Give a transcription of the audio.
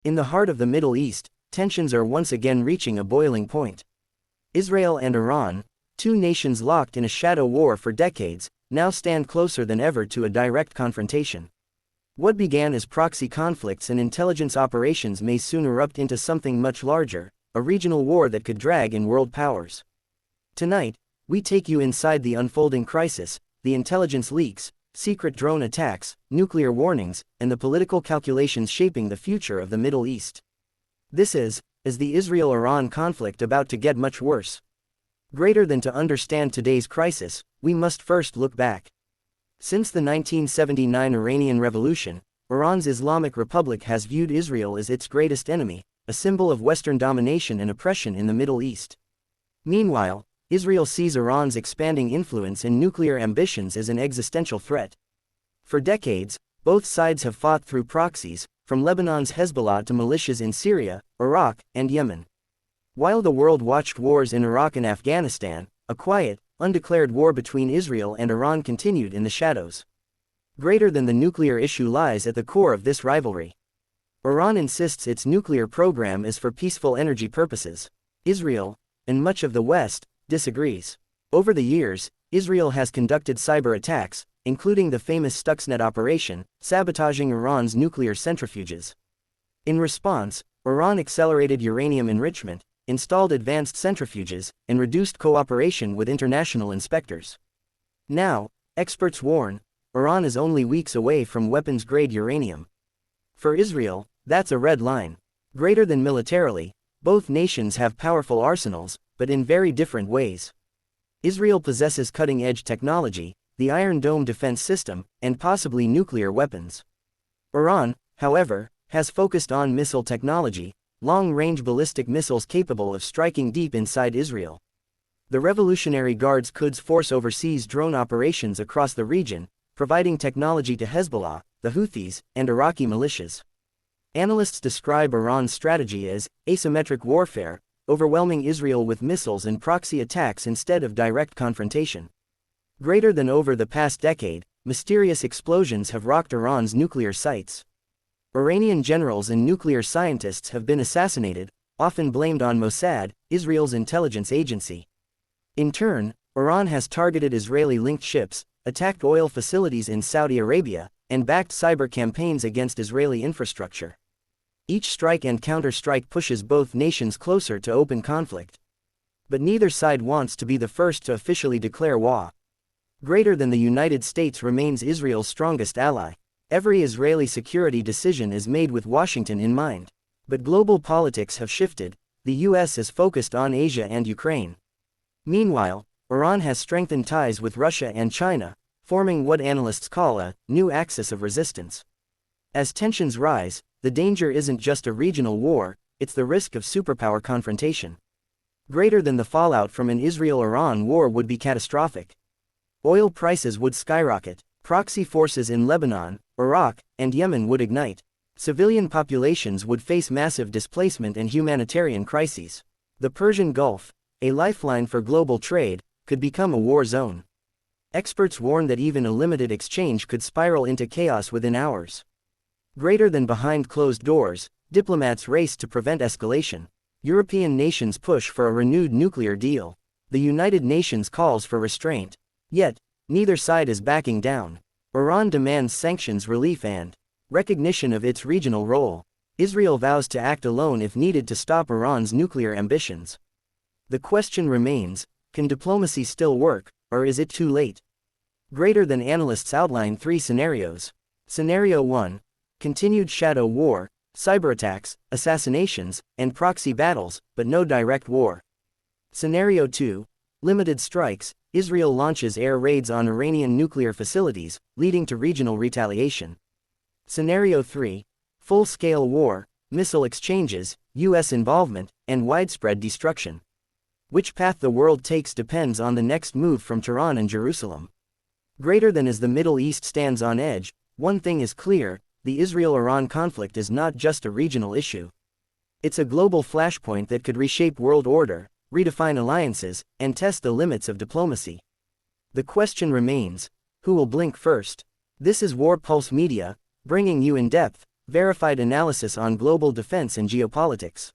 In the heart of the Middle East, tensions are once again reaching a boiling point. Israel and Iran, two nations locked in a shadow war for decades, now stand closer than ever to a direct confrontation. What began as proxy conflicts and intelligence operations may soon erupt into something much larger, a regional war that could drag in world powers. Tonight, we take you inside the unfolding crisis, the intelligence leaks, secret drone attacks, nuclear warnings, and the political calculations shaping the future of the Middle East. This is the Israel-Iran conflict about to get much worse? Greater than to understand today's crisis, we must first look back. Since the 1979 Iranian Revolution, Iran's Islamic Republic has viewed Israel as its greatest enemy, a symbol of Western domination and oppression in the Middle East. Meanwhile, Israel sees Iran's expanding influence and nuclear ambitions as an existential threat. For decades, both sides have fought through proxies, from Lebanon's Hezbollah to militias in Syria, Iraq, and Yemen. While the world watched wars in Iraq and Afghanistan, a quiet, undeclared war between Israel and Iran continued in the shadows. Greater than the nuclear issue lies at the core of this rivalry. Iran insists its nuclear program is for peaceful energy purposes. Israel, and much of the West, disagrees. Over the years, Israel has conducted cyber attacks, including the famous Stuxnet operation, sabotaging Iran's nuclear centrifuges. In response, Iran accelerated uranium enrichment, installed advanced centrifuges, and reduced cooperation with international inspectors. Now, experts warn, Iran is only weeks away from weapons-grade uranium. For Israel, that's a red line. Greater than militarily, both nations have powerful arsenals, but in very different ways. Israel possesses cutting-edge technology, the Iron Dome defense system, and possibly nuclear weapons. Iran, however, has focused on missile technology, long-range ballistic missiles capable of striking deep inside Israel. The Revolutionary Guard's Quds force oversees drone operations across the region, providing technology to Hezbollah, the Houthis, and Iraqi militias. Analysts describe Iran's strategy as asymmetric warfare, overwhelming Israel with missiles and proxy attacks instead of direct confrontation. Greater than over the past decade, mysterious explosions have rocked Iran's nuclear sites. Iranian generals and nuclear scientists have been assassinated, often blamed on Mossad, Israel's intelligence agency. In turn, Iran has targeted Israeli-linked ships, attacked oil facilities in Saudi Arabia, and backed cyber campaigns against Israeli infrastructure. Each strike and counter-strike pushes both nations closer to open conflict. But neither side wants to be the first to officially declare war. Greater than the United States remains Israel's strongest ally. Every Israeli security decision is made with Washington in mind. But global politics have shifted, the US is focused on Asia and Ukraine. Meanwhile, Iran has strengthened ties with Russia and China, forming what analysts call a new axis of resistance. As tensions rise, the danger isn't just a regional war, it's the risk of superpower confrontation. Greater than the fallout from an Israel-Iran war would be catastrophic. Oil prices would skyrocket, proxy forces in Lebanon, Iraq, and Yemen would ignite. Civilian populations would face massive displacement and humanitarian crises. The Persian Gulf, a lifeline for global trade, could become a war zone. Experts warn that even a limited exchange could spiral into chaos within hours. Greater than behind closed doors, diplomats race to prevent escalation. European nations push for a renewed nuclear deal. The United Nations calls for restraint. Yet, neither side is backing down. Iran demands sanctions relief and recognition of its regional role. Israel vows to act alone if needed to stop Iran's nuclear ambitions. The question remains, can diplomacy still work, or is it too late? Greater than analysts outline three scenarios. Scenario 1. Continued shadow war, cyberattacks, assassinations, and proxy battles, but no direct war. Scenario 2. Limited strikes, Israel launches air raids on Iranian nuclear facilities, leading to regional retaliation. Scenario 3. Full-scale war, missile exchanges, US involvement, and widespread destruction. Which path the world takes depends on the next move from Tehran and Jerusalem. Greater than as the Middle East stands on edge, one thing is clear, the Israel-Iran conflict is not just a regional issue. It's a global flashpoint that could reshape world order, redefine alliances, and test the limits of diplomacy. The question remains, who will blink first? This is WarPulse Media, bringing you in-depth, verified analysis on global defense and geopolitics.